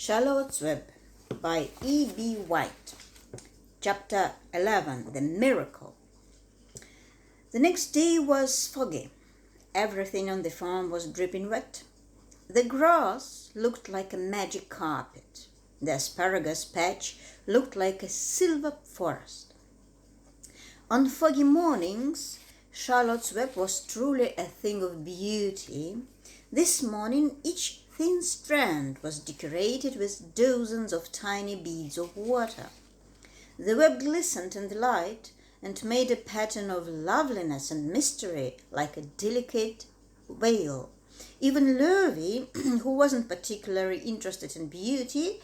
Charlotte's Web by E.B. White. Chapter 11. The Miracle. The next day was foggy. Everything on the farm was dripping wet. The grass looked like a magic carpet. The asparagus patch looked like a silver forest. On foggy mornings, Charlotte's Web was truly a thing of beauty. This morning, each thin strand was decorated with dozens of tiny beads of water. The web glistened in the light and made a pattern of loveliness and mystery like a delicate veil. Even Lurvy, who wasn't particularly interested in beauty,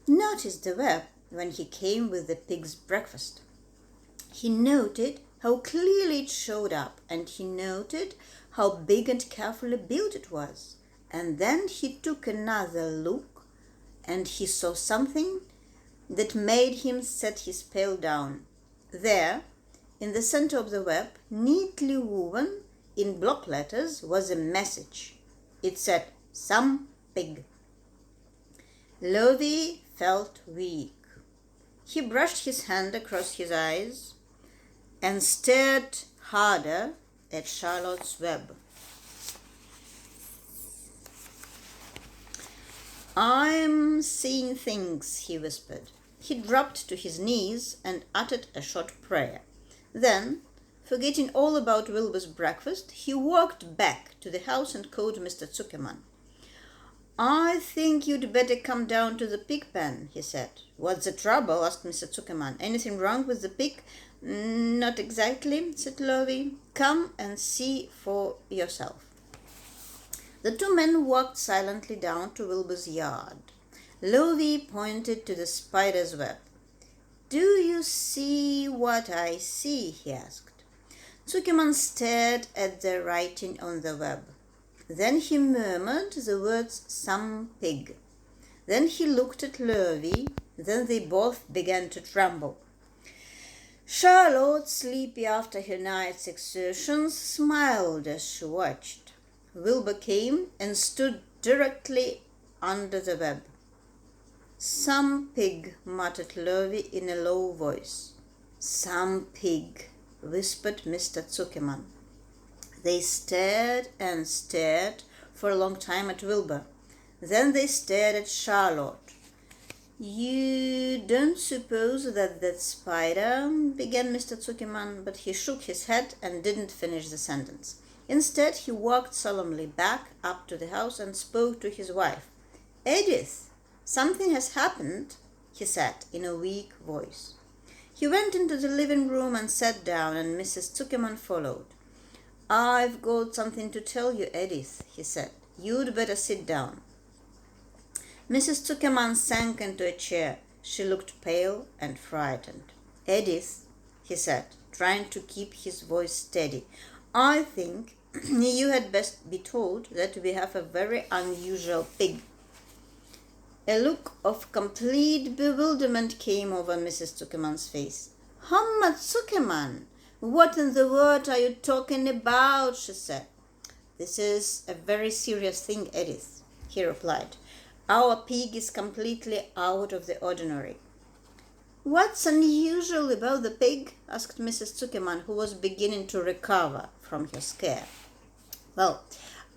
noticed the web when he came with the pig's breakfast. He noted how clearly it showed up, and he noted how big and carefully built it was. And then he took another look, and he saw something that made him set his pail down. There, in the center of the web, neatly woven in block letters, was a message. It said, "Some pig." Lurvy felt weak. He brushed his hand across his eyes and stared harder at Charlotte's Web. "I'm seeing things," he whispered. He dropped to his knees and uttered a short prayer. Then, forgetting all about Wilbur's breakfast, he walked back to the house and called Mr. Zuckerman. "I think you'd better come down to the pig pen," he said. "What's the trouble?" asked Mr. Zuckerman. "Anything wrong with the pig?" "Not exactly," said Lurvy. "Come and see for yourself." The two men walked silently down to Wilbur's yard. Lurvy pointed to the spider's web. "Do you see what I see?" he asked. Zuckerman stared at the writing on the web. Then he murmured the words "some pig." Then he looked at Lurvy. Then they both began to tremble. Charlotte, sleepy after her night's exertions, smiled as she watched. Wilbur came and stood directly under the web. "Some pig," muttered Lurvy in a low voice. "Some pig," whispered Mr. Zuckerman. They stared and stared for a long time at Wilbur. Then they stared at Charlotte. "You don't suppose that spider—" began Mr. Zuckerman, but he shook his head and didn't finish the sentence. Instead, he walked solemnly back up to the house and spoke to his wife. "Edith, something has happened," he said in a weak voice. He went into the living room and sat down, and Mrs. Zuckerman followed. "I've got something to tell you, Edith," he said. "You'd better sit down." Mrs. Zuckerman sank into a chair. She looked pale and frightened. "Edith," he said, trying to keep his voice steady, "I think you had best be told that we have a very unusual pig." A look of complete bewilderment came over Mrs. Zuckerman's face. "Hammer Zuckerman, what in the world are you talking about?" she said. "This is a very serious thing, Edith," he replied. "Our pig is completely out of the ordinary." "What's unusual about the pig?" asked Mrs. Zuckerman, who was beginning to recover from her scare. "Well,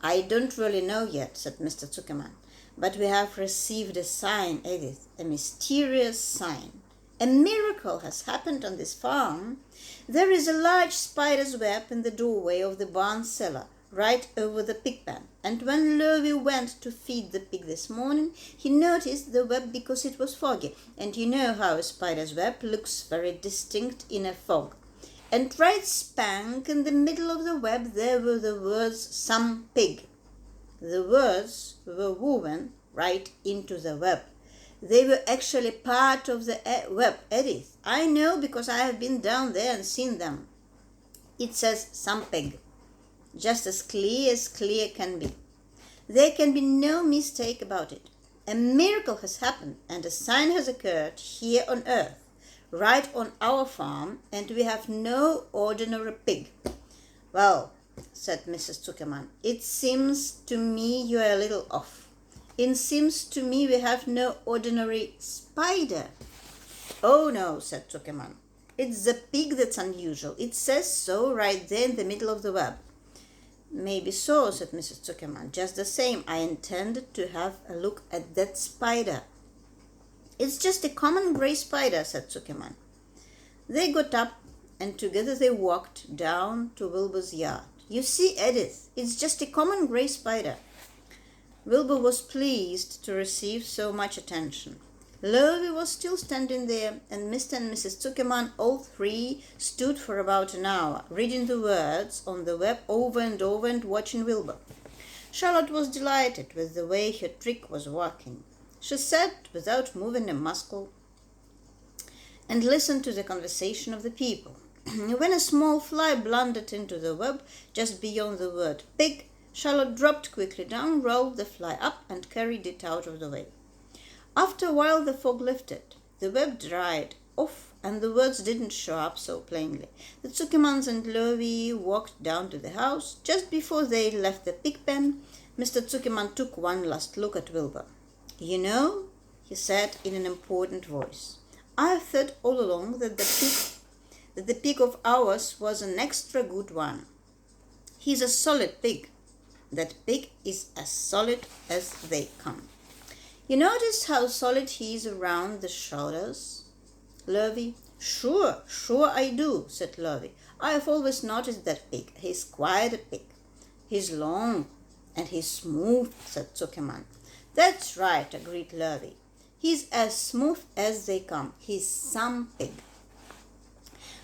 I don't really know yet," said Mr. Zuckerman, "but we have received a sign, Edith, a mysterious sign. A miracle has happened on this farm. There is a large spider's web in the doorway of the barn cellar, right over the pig pen, and when Lurvy went to feed the pig this morning, he noticed the web because it was foggy, and you know how a spider's web looks very distinct in a fog. And right spank in the middle of the web there were the words "some pig." The words were woven right into the web. They were actually part of the web, Edith. I know because I have been down there and seen them. It says "some pig," just as clear can be. There can be no mistake about it. A miracle has happened and a sign has occurred here on earth, right on our farm, and we have no ordinary pig. "Well," said Mrs. Zuckerman, "it seems to me you're a little off. It seems to me we have no ordinary spider. Oh no, said Zuckerman. It's the pig that's unusual. It says so right there in the middle of the web. Maybe so, said Mrs. Zuckerman. Just the same, I intended to have a look at that spider. It's just a common gray spider, said Zuckerman. They got up and together they walked down to Wilbur's yard. You see, Edith, it's just a common gray spider. Wilbur was pleased to receive so much attention. Lovey was still standing there, and Mr. and Mrs. Zuckerman, all three, stood for about an hour, reading the words on the web over and watching Wilbur. Charlotte was delighted with the way her trick was working. She sat without moving a muscle and listened to the conversation of the people. When a small fly blundered into the web just beyond the word pig, Charlotte dropped quickly down, rolled the fly up, and carried it out of the way. After a while the fog lifted. The web dried off, and the words didn't show up so plainly. The Zuckermans and Lovey walked down to the house. Just before they left the pig pen, Mr. Zuckerman took one last look at Wilbur. You know, he said in an important voice, I've thought all along that the pig of ours was an extra good one. He's a solid pig. That pig is as solid as they come. You notice how solid he is around the shoulders, Lovey? Sure I do, said Lovey. I have always noticed that pig. He's quite a pig. He's long and he's smooth, said Zuckerman. That's right, agreed Lovey. He's as smooth as they come. He's some pig.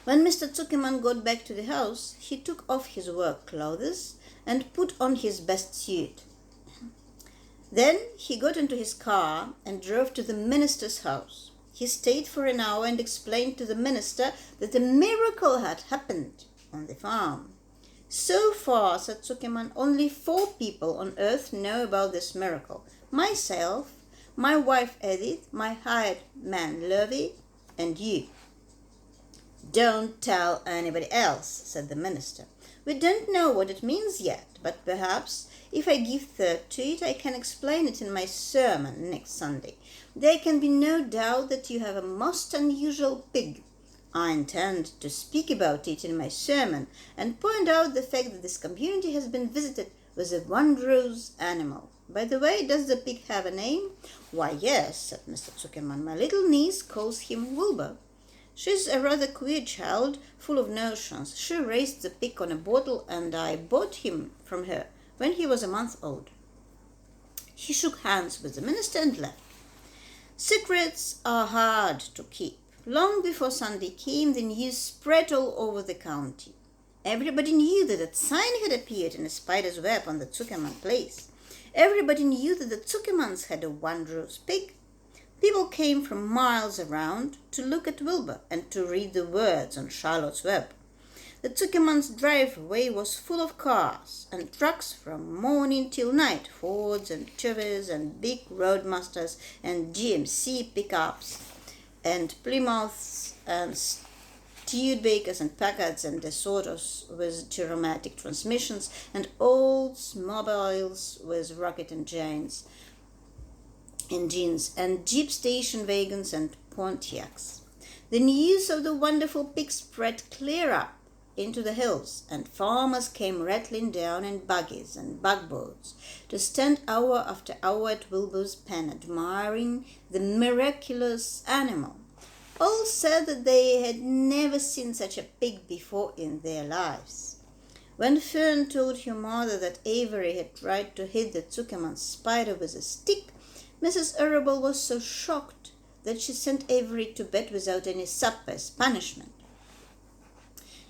When Mr. Zuckerman got back to the house, he took off his work clothes and put on his best suit. Then he got into his car and drove to the minister's house. He stayed for an hour and explained to the minister that a miracle had happened on the farm. So far, said Zuckerman, only 4 people on earth know about this miracle. Myself, my wife Edith, my hired man Lovey, and you. Don't tell anybody else, said the minister. We don't know what it means yet, but perhaps if I give thought to it, I can explain it in my sermon next Sunday. There can be no doubt that you have a most unusual pig. I intend to speak about it in my sermon and point out the fact that this community has been visited with a wondrous animal. By the way, does the pig have a name? Why, yes, said Mr. Zuckerman. My little niece calls him Wilbur. She's a rather queer child, full of notions. She raised the pig on a bottle, and I bought him from her when he was a month old. He shook hands with the minister and left. Secrets are hard to keep. Long before Sunday came, the news spread all over the county. Everybody knew that a sign had appeared in a spider's web on the Zuckerman place. Everybody knew that the Zuckermans had a wondrous pig. People came from miles around to look at Wilbur and to read the words on Charlotte's web. The Zuckerman's driveway was full of cars and trucks from morning till night, Fords and Chevys and big Roadmasters and GMC pickups and Plymouths and Studebakers and Packards and DeSotos with Geromatic transmissions and Oldsmobiles with rocket engines and Jeep station wagons and Pontiacs. The news of the wonderful pig spread clear up into the hills, and farmers came rattling down in buggies and bugboats to stand hour after hour at Wilbur's pen, admiring the miraculous animal. All said that they had never seen such a pig before in their lives. When Fern told her mother that Avery had tried to hit the Zuckerman spider with a stick, Mrs. Arable was so shocked that she sent Avery to bed without any supper as punishment.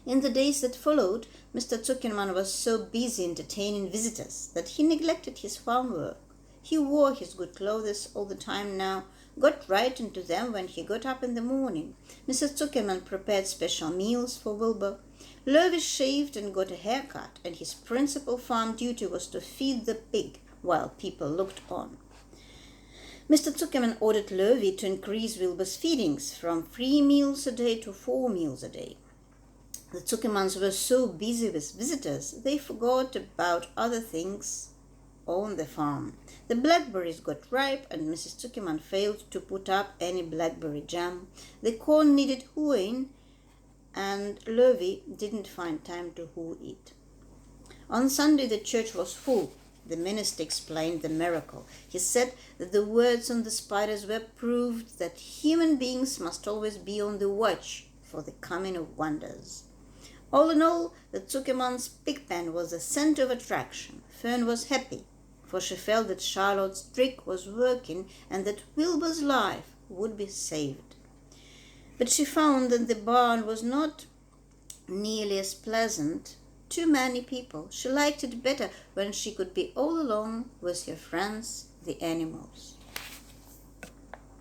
In the days that followed, Mr. Zuckerman was so busy entertaining visitors that he neglected his farm work. He wore his good clothes all the time now, got right into them when he got up in the morning. Mrs. Zuckerman prepared special meals for Wilbur. Lovey shaved and got a haircut, and his principal farm duty was to feed the pig while people looked on. Mr. Zuckerman ordered Lovey to increase Wilbur's feedings from 3 meals a day to 4 meals a day. The Zuckermans were so busy with visitors, they forgot about other things owned the farm. The blackberries got ripe, and Mrs. Zuckerman failed to put up any blackberry jam. The corn needed hoeing, and Levi didn't find time to hoe it. On Sunday the church was full. The minister explained the miracle. He said that the words on the spider's web proved that human beings must always be on the watch for the coming of wonders. All in all, the Zuckerman's pig pen was the center of attraction. Fern was happy, for she felt that Charlotte's trick was working and that Wilbur's life would be saved. But she found that the barn was not nearly as pleasant. Too many people. She liked it better when she could be all alone with her friends, the animals.